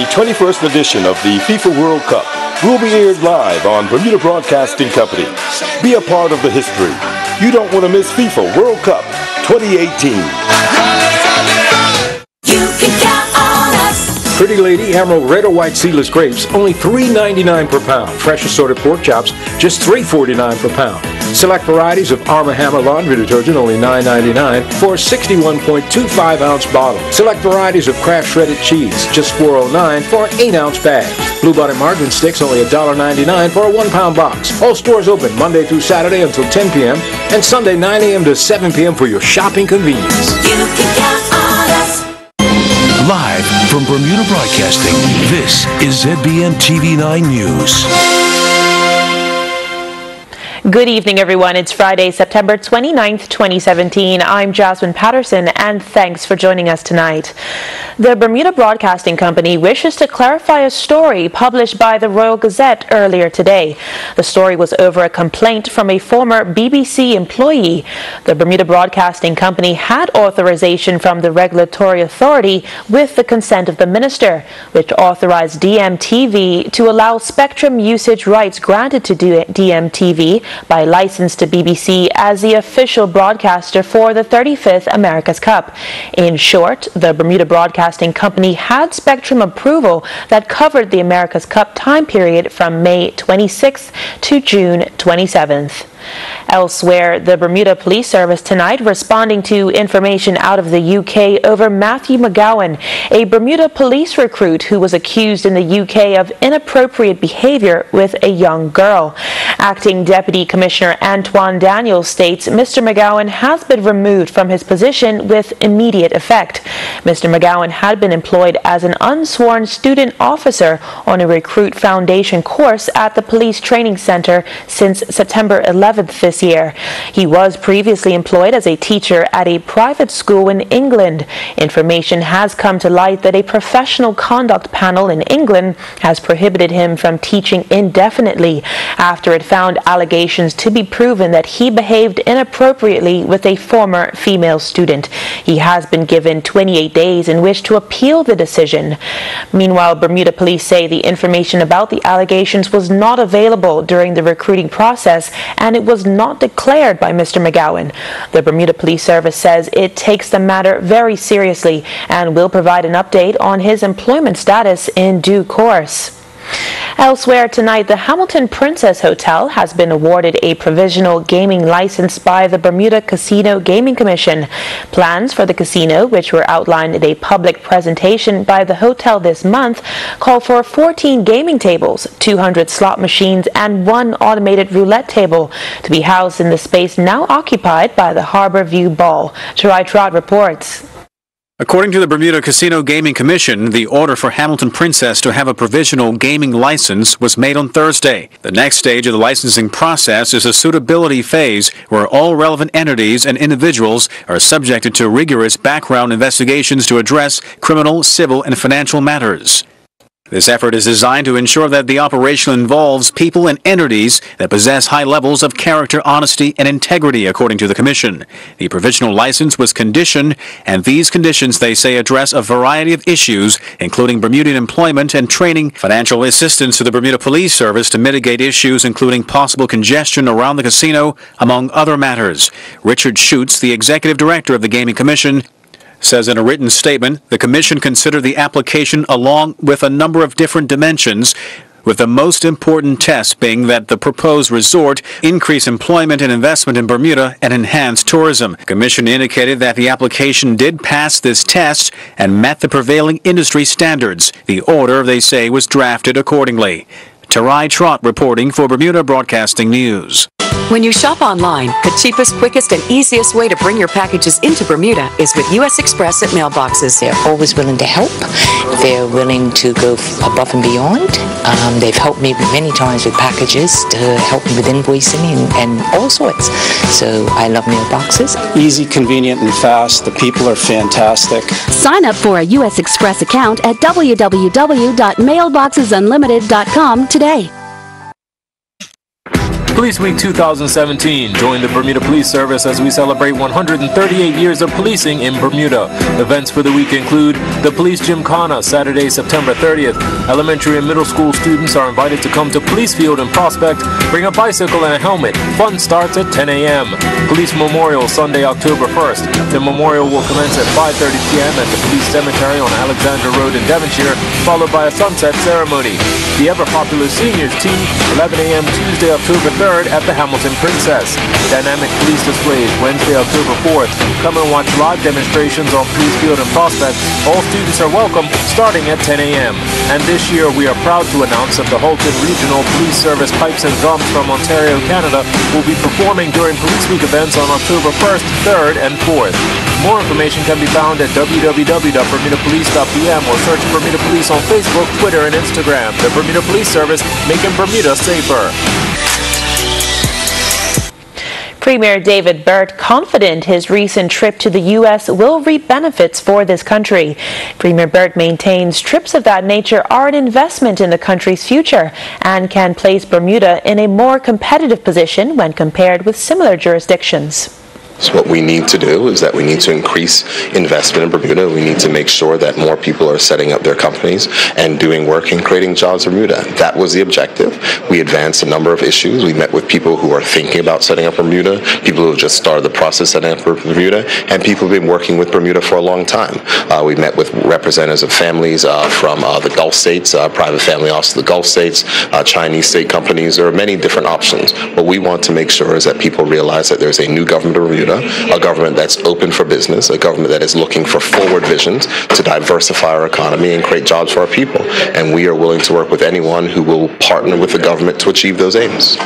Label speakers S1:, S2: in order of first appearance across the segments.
S1: the 21st edition of the FIFA World Cup will be aired live on Bermuda Broadcasting Company. Be a part of the history. You don't want to miss FIFA World Cup 2018.
S2: You can count on us.
S3: Pretty Lady Emerald Red or White Seedless Grapes, only $3.99 per pound. Fresh assorted pork chops, just $3.49 per pound. Select varieties of Arm & Hammer laundry detergent, only $9.99 for a 61.25-ounce bottle. Select varieties of Kraft shredded cheese, just $4.09 for an 8-ounce bag. Blue Bottom margarine sticks, only $1.99 for a 1-pound box. All stores open Monday through Saturday until 10 p.m. and Sunday 9 a.m. to 7 p.m. for your shopping convenience.
S2: You can count on us.
S4: Live from Bermuda Broadcasting, this is ZBM TV9 News.
S5: Good evening, everyone. It's Friday, September 29th, 2017. I'm Jasmine Patterson, and thanks for joining us tonight. The Bermuda Broadcasting Company wishes to clarify a story published by the Royal Gazette earlier today. The story was over a complaint from a former BBC employee. The Bermuda Broadcasting Company had authorization from the regulatory authority with the consent of the minister, which authorized DMTV to allow spectrum usage rights granted to DMTV by license to BBC as the official broadcaster for the 35th America's Cup. In short, the Bermuda Broadcasting Company had spectrum approval that covered the America's Cup time period from May 26th to June 27th. Elsewhere, the Bermuda Police Service tonight responding to information out of the UK over Matthew McGowan, a Bermuda police recruit who was accused in the UK of inappropriate behavior with a young girl. Acting Deputy Commissioner Antoine Daniels states Mr. McGowan has been removed from his position with immediate effect. Mr. McGowan had been employed as an unsworn student officer on a recruit foundation course at the Police Training Center since September 11th this year. He was previously employed as a teacher at a private school in England. Information has come to light that a professional conduct panel in England has prohibited him from teaching indefinitely after it found allegations to be proven that he behaved inappropriately with a former female student. He has been given 28 days in which to appeal the decision. Meanwhile, Bermuda police say the information about the allegations was not available during the recruiting process and it was not declared by Mr. McGowan. The Bermuda Police Service says it takes the matter very seriously and will provide an update on his employment status in due course. Elsewhere tonight, the Hamilton Princess Hotel has been awarded a provisional gaming license by the Bermuda Casino Gaming Commission. Plans for the casino, which were outlined in a public presentation by the hotel this month, call for 14 gaming tables, 200 slot machines, and 1 automated roulette table to be housed in the space now occupied by the Harbor View Ball. Tarai Trott reports.
S6: According to the Bermuda Casino Gaming Commission, the order for Hamilton Princess to have a provisional gaming license was made on Thursday. The next stage of the licensing process is a suitability phase where all relevant entities and individuals are subjected to rigorous background investigations to address criminal, civil, and financial matters. This effort is designed to ensure that the operation involves people and entities that possess high levels of character, honesty, and integrity, according to the Commission. The provisional license was conditioned, and these conditions, they say, address a variety of issues, including Bermudian employment and training, financial assistance to the Bermuda Police Service to mitigate issues, including possible congestion around the casino, among other matters. Richard Schutz, the Executive Director of the Gaming Commission, says in a written statement, the Commission considered the application along with a number of different dimensions, with the most important test being that the proposed resort increase employment and investment in Bermuda and enhance tourism. The Commission indicated that the application did pass this test and met the prevailing industry standards. The order, they say, was drafted accordingly. Tarai Trott reporting for Bermuda Broadcasting News.
S7: When you shop online, the cheapest, quickest, and easiest way to bring your packages into Bermuda is with U.S. Express at mailboxes.
S8: They're always willing to help. They're willing to go above and beyond. They've helped me many times with packages to help me with invoicing and all sorts. So I love mailboxes.
S9: Easy, convenient, and fast. The people are fantastic.
S10: Sign up for a U.S. Express account at www.mailboxesunlimited.com today.
S11: Police Week 2017. Join the Bermuda Police Service as we celebrate 138 years of policing in Bermuda. Events for the week include the Police Gymkhana, Saturday, September 30th. Elementary and middle school students are invited to come to Police Field and Prospect. Bring a bicycle and a helmet. Fun starts at 10 a.m. Police Memorial, Sunday, October 1st. The memorial will commence at 5:30 p.m. at the Police Cemetery on Alexander Road in Devonshire, followed by a sunset ceremony. The ever-popular Seniors Tea, 11 a.m. Tuesday, October 3rd at the Hamilton Princess. Dynamic police displays, Wednesday, October 4th. Come and watch live demonstrations on Police Field and Prospect. All students are welcome, starting at 10 a.m. And this year, we are proud to announce that the Halton Regional Police Service Pipes and Drums from Ontario, Canada, will be performing during Police Week events on October 1st, 3rd, and 4th. More information can be found at www.bermudapolice.pm or search Bermuda Police on Facebook, Twitter, and Instagram. The Bermuda Police Service, making Bermuda safer.
S5: Premier David Burt confident his recent trip to the U.S. will reap benefits for this country. Premier Burt maintains trips of that nature are an investment in the country's future and can place Bermuda in a more competitive position when compared with similar jurisdictions.
S12: So what we need to do is that we need to increase investment in Bermuda. We need to make sure that more people are setting up their companies and doing work and creating jobs in Bermuda. That was the objective. We advanced a number of issues. We met with people who are thinking about setting up Bermuda, people who have just started the process setting up Bermuda, and people who have been working with Bermuda for a long time. We met with representatives of families from the Gulf states, private family offices of the Gulf states, Chinese state companies. There are many different options. What we want to make sure is that people realize that there's a new government of Bermuda, a government that's open for business, a government that is looking for forward visions to diversify our economy and create jobs for our people. And we are willing to work with anyone who will partner with the government to achieve those aims.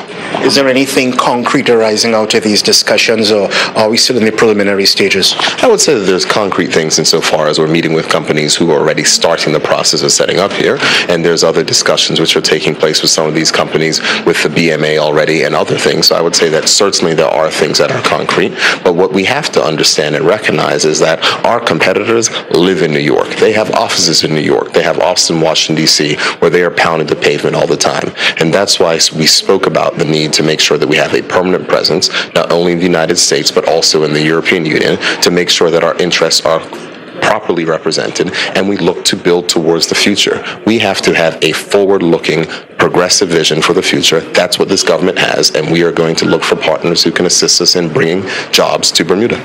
S13: Is there anything concrete arising out of these discussions, or are we still in the preliminary stages?
S12: I would say that there's concrete things insofar as we're meeting with companies who are already starting the process of setting up here, and there's other discussions which are taking place with some of these companies with the BMA already and other things. So I would say that certainly there are things that are concrete, but what we have to understand and recognize is that our competitors live in New York. They have offices in New York. They have offices in Washington, D.C., where they are pounding the pavement all the time. And that's why we spoke about the need to make sure that we have a permanent presence, not only in the United States, but also in the European Union, to make sure that our interests are properly represented, and we look to build towards the future. We have to have a forward-looking, progressive vision for the future. That's what this government has, and we are going to look for partners who can assist us in bringing jobs to Bermuda.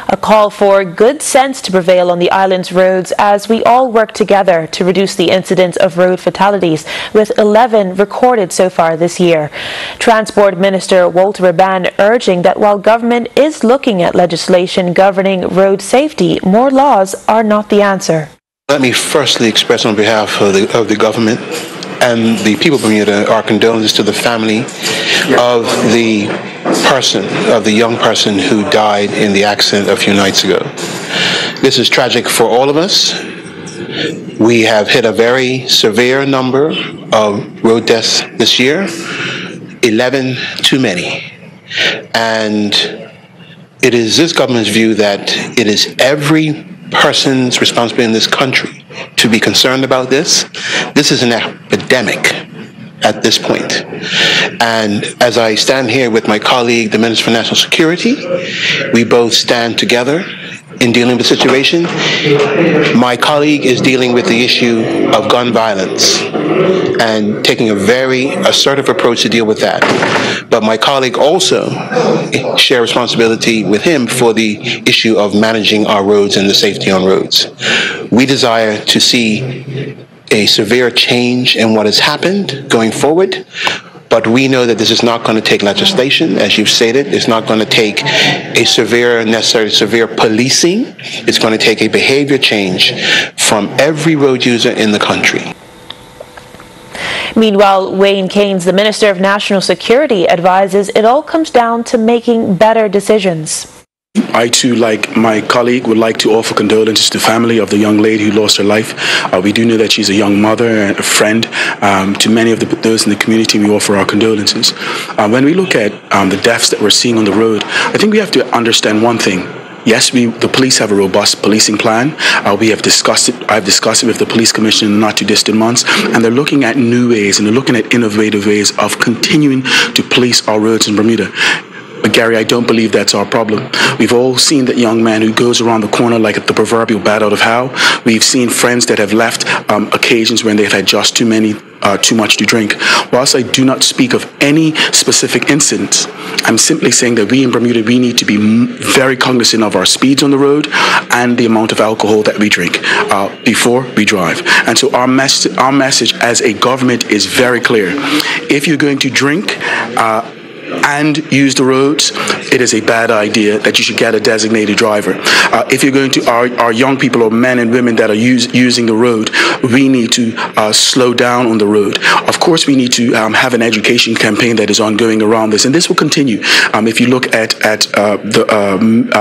S5: A call for good sense to prevail on the island's roads as we all work together to reduce the incidence of road fatalities, with 11 recorded so far this year. Transport Minister Walter Raban urging that while government is looking at legislation governing road safety, more laws are not the answer.
S14: Let me firstly express on behalf of the government and the people of Bermuda our condolences to the family of the young person who died in the accident a few nights ago. This is tragic for all of us. We have hit a very severe number of road deaths this year, 11 too many. And it is this government's view that it is every person's responsibility in this country to be concerned about this. This is an epidemic at this point. And as I stand here with my colleague, the Minister for National Security, we both stand together in dealing with the situation. My colleague is dealing with the issue of gun violence and taking a very assertive approach to deal with that. But my colleague also shares responsibility with him for the issue of managing our roads and the safety on roads. We desire to see a severe change in what has happened going forward. But we know that this is not going to take legislation, as you've stated. It's not going to take a necessary severe policing. It's going to take a behavior change from every road user in the country.
S5: Meanwhile, Wayne Keynes, the Minister of National Security, advises it all comes down to making better decisions.
S15: I too, like my colleague, would like to offer condolences to the family of the young lady who lost her life. We do know that she's a young mother and a friend. To many of those in the community, we offer our condolences. When we look at the deaths that we're seeing on the road, I think we have to understand one thing. Yes, the police have a robust policing plan. We have discussed it. I've discussed it with the police commissioner in the not too distant months, and they're looking at new ways and they're looking at innovative ways of continuing to police our roads in Bermuda. But Gary, I don't believe that's our problem. We've all seen that young man who goes around the corner like the proverbial bat out of hell. We've seen friends that have left occasions when they've had just too much to drink. Whilst I do not speak of any specific incidents, I'm simply saying that we in Bermuda, we need to be very cognizant of our speeds on the road and the amount of alcohol that we drink before we drive. And so our message as a government is very clear. If you're going to drink and use the roads, it is a bad idea that you should get a designated driver. If you're going to, our young people or men and women that are using the road, we need to slow down on the road. Of course, we need to have an education campaign that is ongoing around this, and this will continue. If you look at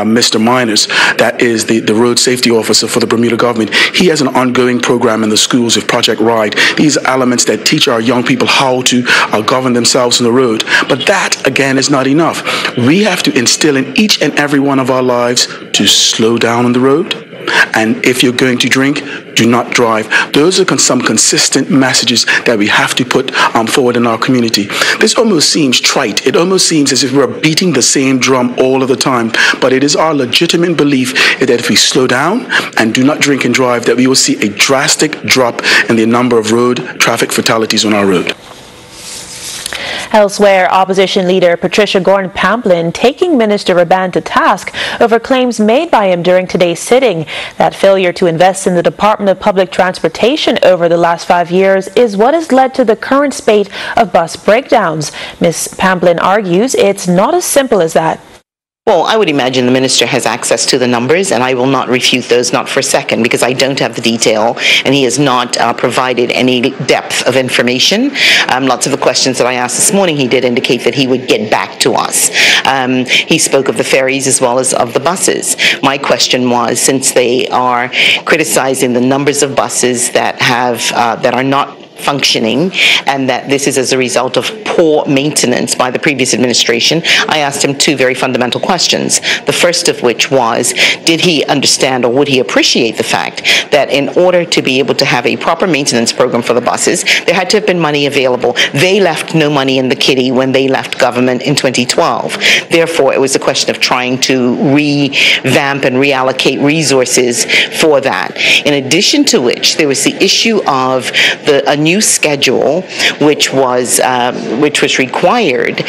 S15: Mr. Miners, that is the road safety officer for the Bermuda government, he has an ongoing program in the schools of Project Ride. These are elements that teach our young people how to govern themselves on the road. But that, again, is not enough. We have to instill in each and every one of our lives to slow down on the road. And if you're going to drink, do not drive. Those are some consistent messages that we have to put forward in our community. This almost seems trite. It almost seems as if we're beating the same drum all of the time. But it is our legitimate belief that if we slow down and do not drink and drive, that we will see a drastic drop in the number of road traffic fatalities on our road.
S5: Elsewhere, opposition leader Patricia Gordon-Pamplin taking Minister Raban to task over claims made by him during today's sitting. That failure to invest in the Department of Public Transportation over the last 5 years is what has led to the current spate of bus breakdowns. Ms. Pamplin argues it's not as simple as that.
S16: Well, I would imagine the minister has access to the numbers, and I will not refute those, not for a second, because I don't have the detail, and he has not provided any depth of information. Lots of the questions that I asked this morning, he did indicate that he would get back to us. He spoke of the ferries as well as of the buses. My question was, since they are criticizing the numbers of buses that are not functioning, and that this is as a result of poor maintenance by the previous administration, I asked him two very fundamental questions. The first of which was, did he understand or would he appreciate the fact that in order to be able to have a proper maintenance program for the buses, there had to have been money available. They left no money in the kitty when they left government in 2012. Therefore, it was a question of trying to revamp and reallocate resources for that. In addition to which, there was the issue of a new schedule which was required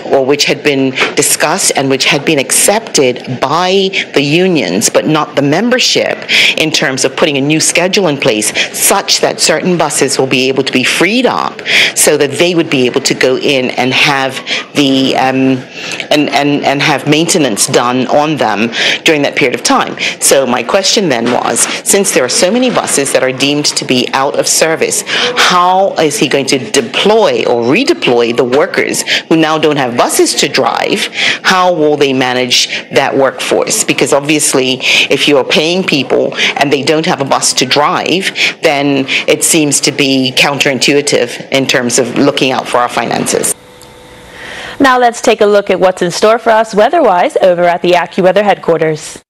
S16: or which had been discussed and which had been accepted by the unions but not the membership, in terms of putting a new schedule in place such that certain buses will be able to be freed up so that they would be able to go in and have the and have maintenance done on them during that period of time. So my question then was, since there are so many buses that are deemed to be out of service, how is he going to deploy or redeploy the workers who now don't have buses to drive? How will they manage that workforce? Because obviously, if you're paying people and they don't have a bus to drive, then it seems to be counterintuitive in terms of looking out for our finances.
S5: Now let's take a look at what's in store for us weather-wise over at the AccuWeather headquarters.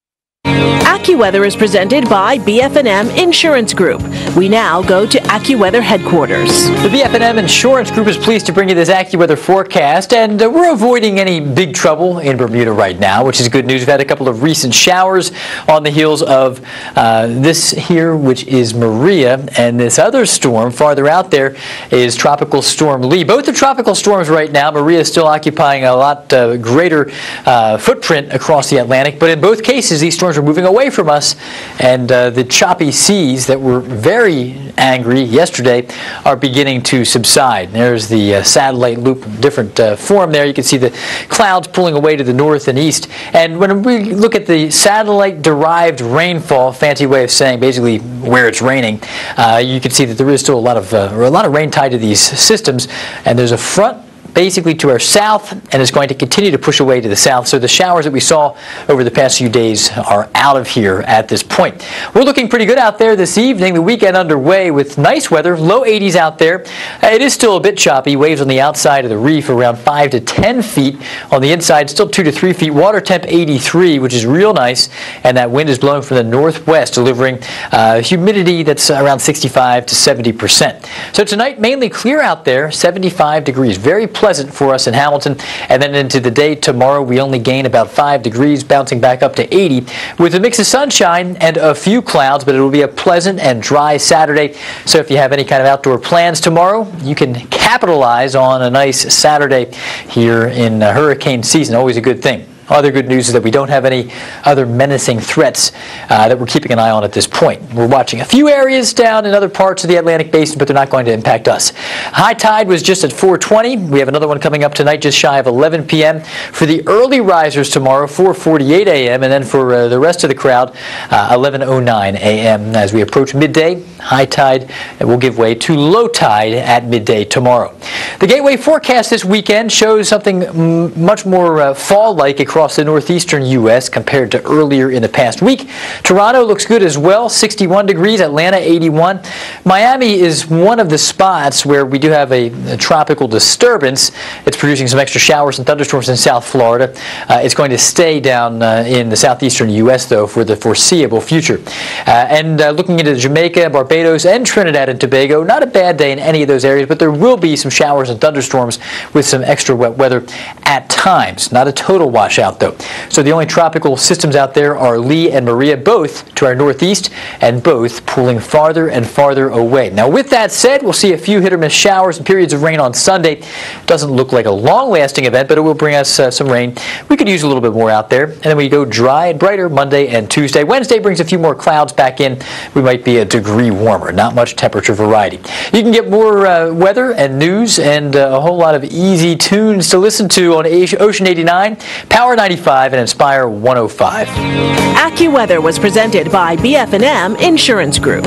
S17: AccuWeather is presented by BF&M Insurance Group. We now go to AccuWeather headquarters.
S18: The BF&M Insurance Group is pleased to bring you this AccuWeather forecast, and we're avoiding any big trouble in Bermuda right now, which is good news. We've had a couple of recent showers on the heels of this here, which is Maria, and this other storm farther out there is Tropical Storm Lee. Both are tropical storms right now. Maria is still occupying a lot greater footprint across the Atlantic, but in both cases, these storms are moving away from us, and the choppy seas that were very angry yesterday are beginning to subside. There's the satellite loop, different form there. You can see the clouds pulling away to the north and east. And when we look at the satellite-derived rainfall, fancy way of saying basically where it's raining, you can see that there is still a lot of rain tied to these systems, and there's a front basically to our south, and it's going to continue to push away to the south. So the showers that we saw over the past few days are out of here at this point. We're looking pretty good out there this evening. The weekend underway with nice weather, low 80s out there. It is still a bit choppy. Waves on the outside of the reef around 5 to 10 feet. On the inside, still 2 to 3 feet. Water temp 83, which is real nice, and that wind is blowing from the northwest, delivering humidity that's around 65 to 70%. So tonight, mainly clear out there, 75 degrees. Very pleasant for us in Hamilton. And then into the day tomorrow, we only gain about 5 degrees, bouncing back up to 80 with a mix of sunshine and a few clouds, but it will be a pleasant and dry Saturday. So if you have any kind of outdoor plans tomorrow, you can capitalize on a nice Saturday here in hurricane season. Always a good thing. Other good news is that we don't have any other menacing threats that we're keeping an eye on at this point. We're watching a few areas down in other parts of the Atlantic Basin, but they're not going to impact us. High tide was just at 4:20. We have another one coming up tonight just shy of 11 p.m. For the early risers tomorrow, 4:48 a.m. And then for the rest of the crowd, 11:09 a.m. As we approach midday, high tide will give way to low tide at midday tomorrow. The Gateway forecast this weekend shows something much more fall-like across the northeastern U.S. compared to earlier in the past week. Toronto looks good as well, 61 degrees, Atlanta 81. Miami is one of the spots where we do have a tropical disturbance. It's producing some extra showers and thunderstorms in South Florida. It's going to stay down in the southeastern U.S., though, for the foreseeable future. Looking into Jamaica, Barbados, and Trinidad and Tobago, not a bad day in any of those areas, but there will be some showers and thunderstorms with some extra wet weather at times. Not a total washout, though. So the only tropical systems out there are Lee and Maria, both to our northeast, and both pulling farther and farther away. Now, with that said, we'll see a few hit-or-miss showers and periods of rain on Sunday. Doesn't look like a long-lasting event, but it will bring us some rain. We could use a little bit more out there. And then we go dry and brighter Monday and Tuesday. Wednesday brings a few more clouds back in. We might be a degree warmer. Not much temperature variety. You can get more weather and news and a whole lot of easy tunes to listen to on Ocean 89, Power 95, and Inspire 105.
S17: AccuWeather was presented by BF&M Insurance Group.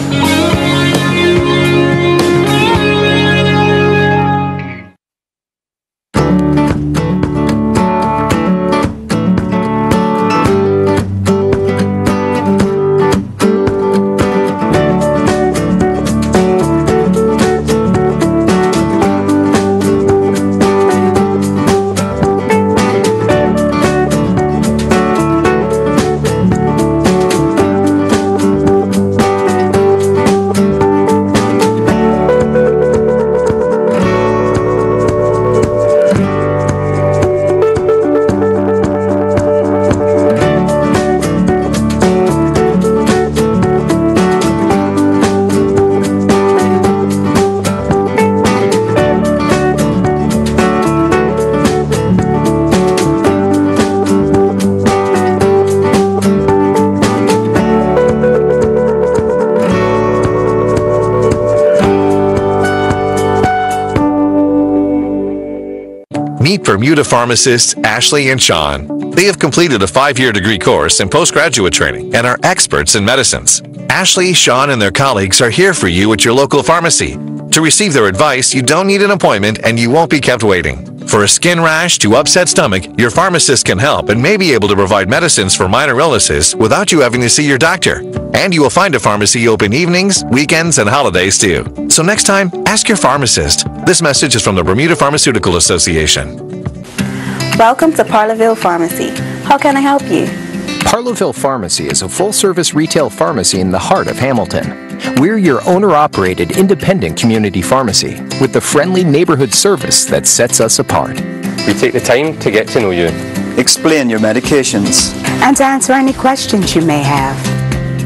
S19: Meet Bermuda pharmacists Ashley and Sean. They have completed a 5-year degree course in postgraduate training and are experts in medicines. Ashley, Sean, and their colleagues are here for you at your local pharmacy. To receive their advice, you don't need an appointment and you won't be kept waiting. For a skin rash to upset stomach, your pharmacist can help and may be able to provide medicines for minor illnesses without you having to see your doctor. And you will find a pharmacy open evenings, weekends, and holidays too. So next time, ask your pharmacist. This message is from the Bermuda Pharmaceutical Association.
S20: Welcome to Parlerville Pharmacy. How can I help you?
S21: Parlerville Pharmacy is a full-service retail pharmacy in the heart of Hamilton. We're your owner-operated independent community pharmacy with the friendly neighborhood service that sets us apart.
S22: We take the time to get to know you.
S23: Explain your medications.
S20: And to answer any questions you may have.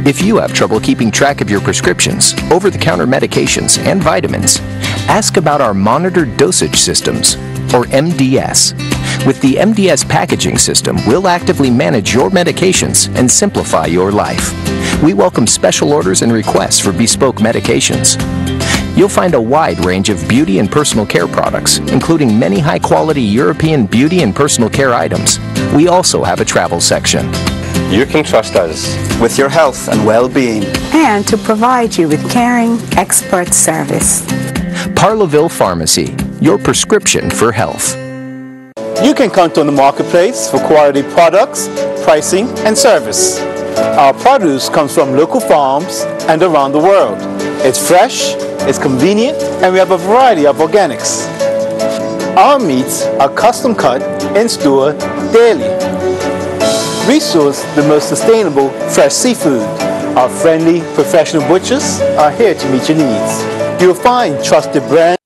S21: If you have trouble keeping track of your prescriptions, over-the-counter medications, and vitamins, ask about our monitored dosage systems, or MDS. With the MDS packaging system, we'll actively manage your medications and simplify your life. We welcome special orders and requests for bespoke medications. You'll find a wide range of beauty and personal care products, including many high-quality European beauty and personal care items. We also have a travel section.
S22: You can trust us
S23: with your health and well-being,
S20: and to provide you with caring, expert service.
S21: Parlerville Pharmacy, your prescription for health.
S23: You can count on the marketplace for quality products, pricing, and service. Our produce comes from local farms and around the world. It's fresh, it's convenient, and we have a variety of organics. Our meats are custom cut in store daily. We source the most sustainable fresh seafood. Our friendly professional butchers are here to meet your needs. You'll find trusted brands.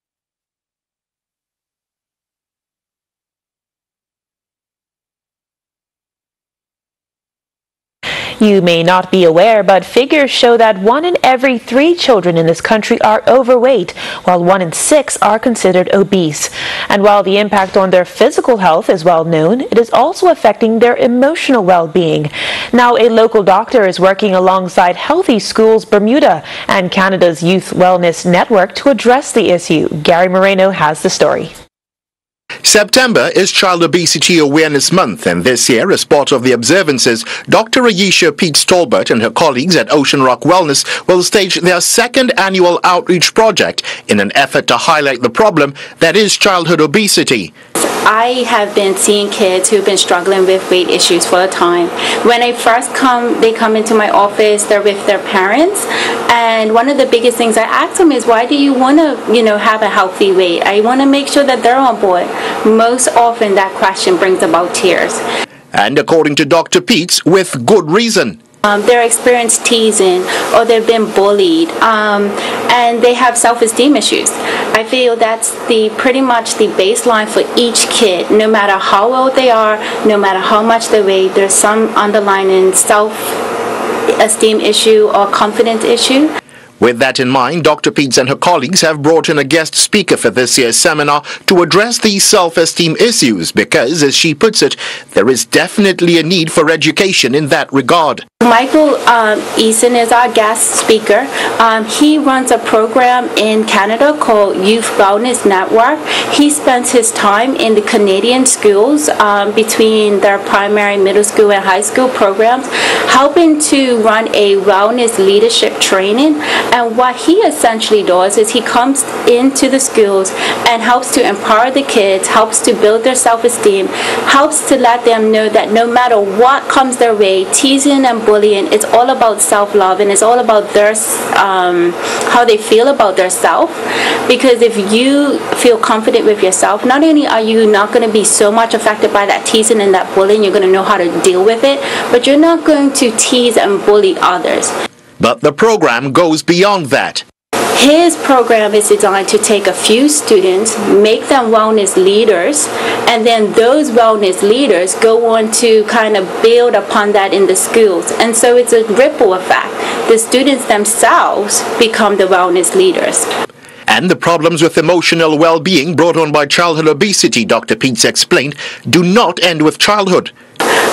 S5: You may not be aware, but figures show that 1 in every 3 children in this country are overweight, while 1 in 6 are considered obese. And while the impact on their physical health is well known, it is also affecting their emotional well-being. Now, a local doctor is working alongside Healthy Schools Bermuda and Canada's Youth Wellness Network to address the issue. Gary Moreno has the story.
S1: September is Child Obesity Awareness Month, and this year, as part of the observances, Dr. Ayesha Peets-Tolbert and her colleagues at Ocean Rock Wellness will stage their second annual outreach project in an effort to highlight the problem that is childhood obesity.
S2: I have been seeing kids who've been struggling with weight issues for a time. When they first come, they come into my office, they're with their parents, and one of the biggest things I ask them is, why do you want to, have a healthy weight? I want to make sure that they're on board. Most often that question brings about tears.
S1: And according to Dr. Peets, with good reason.
S2: They're experienced teasing, or they've been bullied, and they have self-esteem issues. I feel that's pretty much the baseline for each kid. No matter how old they are, no matter how much they weigh, there's some underlying self-esteem issue or confidence issue.
S1: With that in mind, Dr. Peets and her colleagues have brought in a guest speaker for this year's seminar to address these self-esteem issues because, as she puts it, there is definitely a need for education in that regard.
S2: Michael Eason is our guest speaker. He runs a program in Canada called Youth Wellness Network. He spends his time in the Canadian schools between their primary, middle school, and high school programs, helping to run a wellness leadership training. And what he essentially does is he comes into the schools and helps to empower the kids, helps to build their self-esteem, helps to let them know that no matter what comes their way, teasing and bullying, it's all about self-love, and it's all about their how they feel about their self. Because if you feel confident with yourself, not only are you not going to be so much affected by that teasing and that bullying, you're going to know how to deal with it, but you're not going to tease and bully others.
S1: But the program goes beyond that.
S2: His program is designed to take a few students, make them wellness leaders, and then those wellness leaders go on to kind of build upon that in the schools. And so it's a ripple effect. The students themselves become the wellness leaders.
S1: And the problems with emotional well-being brought on by childhood obesity, Dr. Peets explained, do not end with childhood.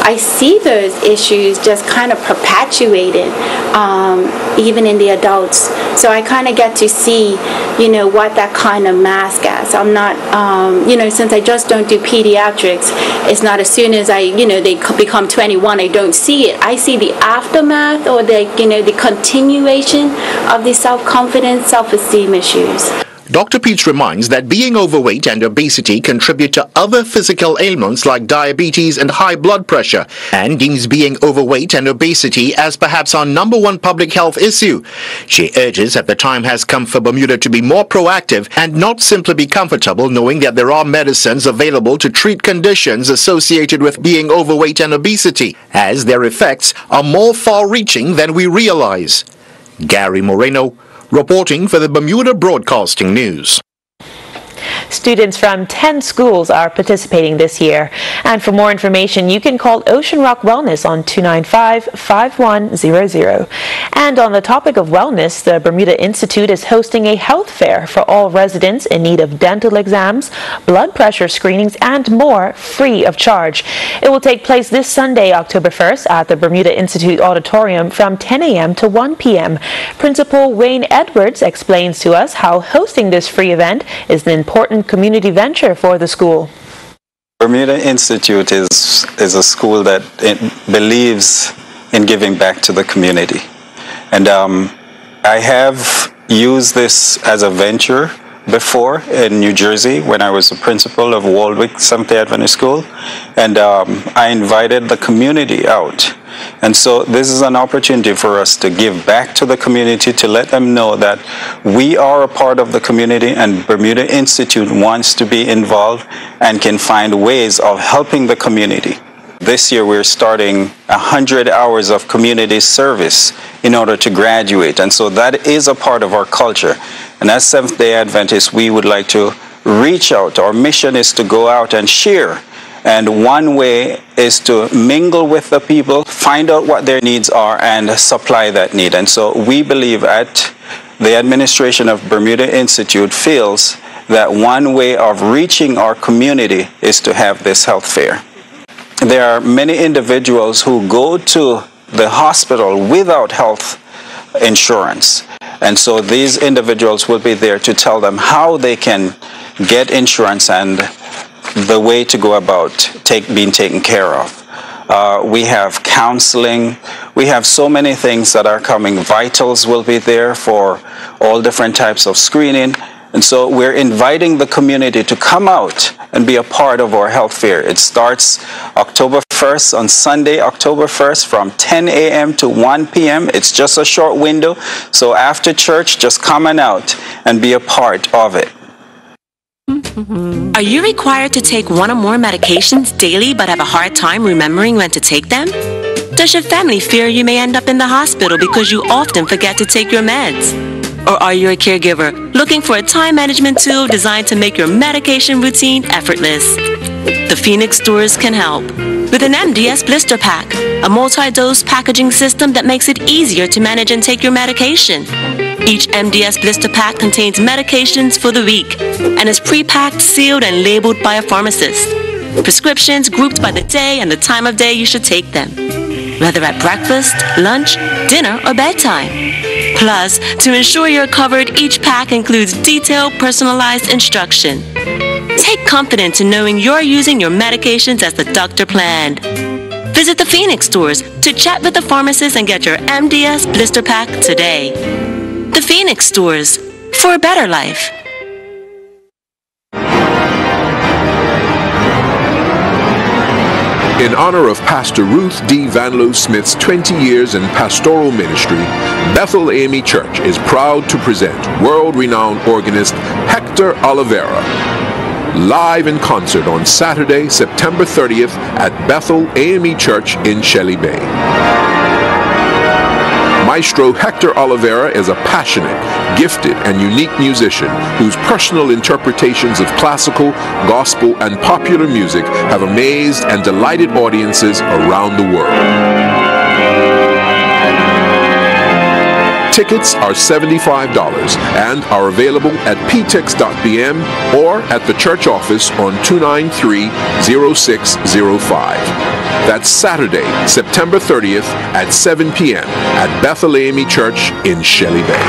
S2: I see those issues just kind of perpetuated, even in the adults. So I kind of get to see, what that kind of mask as. I'm not, since I just don't do pediatrics, it's not as soon as they become 21, I don't see it. I see the aftermath or the continuation of the self-confidence, self-esteem issues.
S1: Dr. Peets reminds that being overweight and obesity contribute to other physical ailments like diabetes and high blood pressure, and deems being overweight and obesity as perhaps our #1 public health issue. She urges that the time has come for Bermuda to be more proactive and not simply be comfortable knowing that there are medicines available to treat conditions associated with being overweight and obesity, as their effects are more far-reaching than we realize. Gary Moreno, reporting for the Bermuda Broadcasting News.
S5: Students from 10 schools are participating this year. And for more information, you can call Ocean Rock Wellness on 295-5100. And on the topic of wellness, the Bermuda Institute is hosting a health fair for all residents in need of dental exams, blood pressure screenings, and more, free of charge. It will take place this Sunday, October 1st, at the Bermuda Institute Auditorium from 10 a.m. to 1 p.m. Principal Wayne Edwards explains to us how hosting this free event is an important community venture for the school.
S23: Bermuda Institute is a school that believes in giving back to the community. And I have used this as a venture
S9: before in New Jersey when I was the principal of Waldwick Seventh-day Adventist School, and I invited the community out. And so this is an opportunity for us to give back to the community, to let them know that we are a part of the community and Bermuda Institute wants to be involved and can find ways of helping the community. This year we're starting 100 hours of community service in order to graduate, and so that is a part of our culture. And as Seventh-day Adventists, we would like to reach out. Our mission is to go out and share. And one way is to mingle with the people, find out what their needs are, and supply that need. And so we believe at the administration of Bermuda Institute feels that one way of reaching our community is to have this health fair. There are many individuals who go to the hospital without health insurance. And so these individuals will be there to tell them how they can get insurance and the way to go about being taken care of. We have counseling. We have so many things that are coming. Vitals will be there for all different types of screening. And so we're inviting the community to come out and be a part of our health fair. It starts October 1st on Sunday, October 1st from 10 a.m. to 1 p.m. It's just a short window. So after church, just come on out and be a part of it.
S3: Are you required to take one or more medications daily but have a hard time remembering when to take them? Does your family fear you may end up in the hospital because you often forget to take your meds? Or are you a caregiver looking for a time management tool designed to make your medication routine effortless? The Phoenix stores can help. With an MDS blister pack, a multi-dose packaging system that makes it easier to manage and take your medication. Each MDS blister pack contains medications for the week and is pre-packed, sealed, and labeled by a pharmacist. Prescriptions grouped by the day and the time of day you should take them, whether at breakfast, lunch, dinner, or bedtime. Plus, to ensure you're covered, each pack includes detailed, personalized instruction. Take confidence in knowing you're using your medications as the doctor planned. Visit the Phoenix stores to chat with the pharmacist and get your MDS blister pack today. The Phoenix stores, for a better life.
S4: In honor of Pastor Ruth D. Vanlo Smith's 20 years in pastoral ministry, Bethel AME Church is proud to present world-renowned organist Hector Oliveira, live in concert on Saturday, September 30th at Bethel AME Church in Shelley Bay. Maestro Hector Oliveira is a passionate, gifted, and unique musician whose personal interpretations of classical, gospel, and popular music have amazed and delighted audiences around the world. Tickets are $75 and are available at ptix.bm or at the church office on 293-0605. That's Saturday, September 30th at 7 p.m. at Bethel AME Church in Shelley Bay.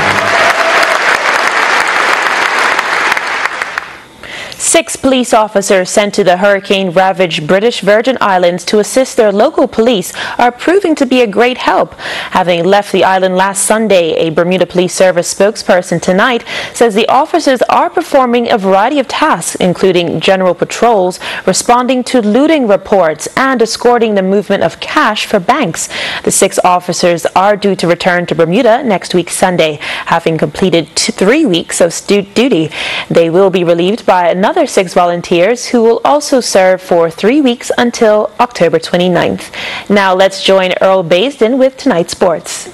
S5: 6 police officers sent to the hurricane-ravaged British Virgin Islands to assist their local police are proving to be a great help. Having left the island last Sunday, a Bermuda Police Service spokesperson tonight says the officers are performing a variety of tasks, including general patrols, responding to looting reports, and escorting the movement of cash for banks. The 6 officers are due to return to Bermuda next week Sunday, having completed 3 weeks of duty. They will be relieved by another 6 volunteers who will also serve for 3 weeks until October 29th. Now let's join Earl Baisden with tonight's sports.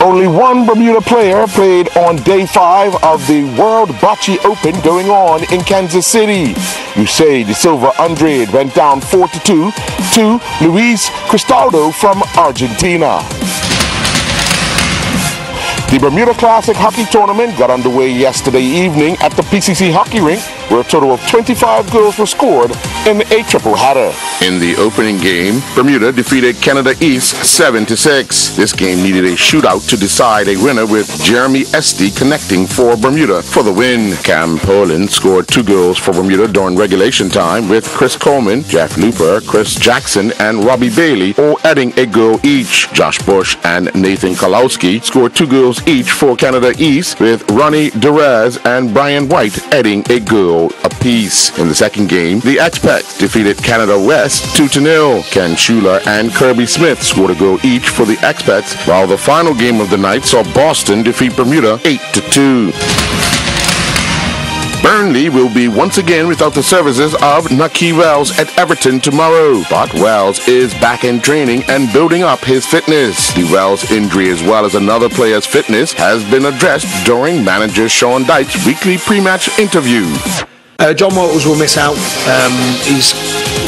S6: Only one Bermuda player played on day 5 of the World Bocce Open going on in Kansas City. Eusebio de Silva Andrade went down 4-2 to Luis Cristaldo from Argentina. The Bermuda Classic Hockey Tournament got underway yesterday evening at the PCC Hockey Rink where a total of 25 goals were scored in a triple header.
S4: In the opening game, Bermuda defeated Canada East 7-6. This game needed a shootout to decide a winner, with Jeremy Esty connecting for Bermuda for the win. Cam Poland scored 2 goals for Bermuda during regulation time, with Chris Coleman, Jeff Looper, Chris Jackson, and Robbie Bailey all adding a goal each. Josh Bush and Nathan Kalowski scored 2 goals each for Canada East, with Ronnie Derez and Brian White adding a goal apiece. In the second game, the Expats defeated Canada West 2-0. Ken Schuler and Kirby Smith scored a goal each for the Expats, while the final game of the night saw Boston defeat Bermuda 8-2. Burnley will be once again without the services of Naki Wells at Everton tomorrow, but Wells is back in training and building up his fitness. The Wells injury, as well as another player's fitness, has been addressed during manager Sean Dyche's weekly pre-match interview.
S7: John Walters will miss out.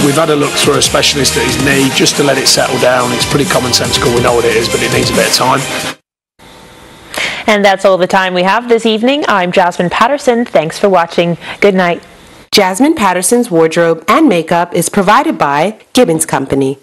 S7: We've had a look through a specialist at his knee just to let it settle down. It's pretty commonsensical, we know what it is, but it needs a bit of time.
S5: And that's all the time we have this evening. I'm Jasmine Patterson. Thanks for watching. Good night.
S8: Jasmine Patterson's wardrobe and makeup is provided by Gibbons Company.